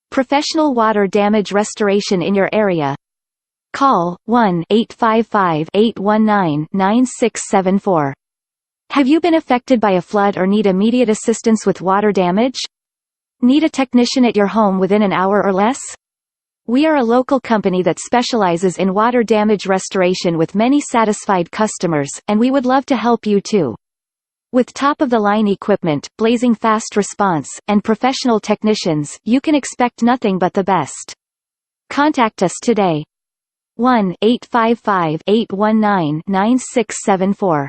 professional water damage restoration in your area. Call 1-855-819-9674. Have you been affected by a flood or need immediate assistance with water damage? Need a technician at your home within an hour or less? We are a local company that specializes in water damage restoration with many satisfied customers, and we would love to help you too. With top-of-the-line equipment, blazing fast response, and professional technicians, you can expect nothing but the best. Contact us today. 1-855-819-9674.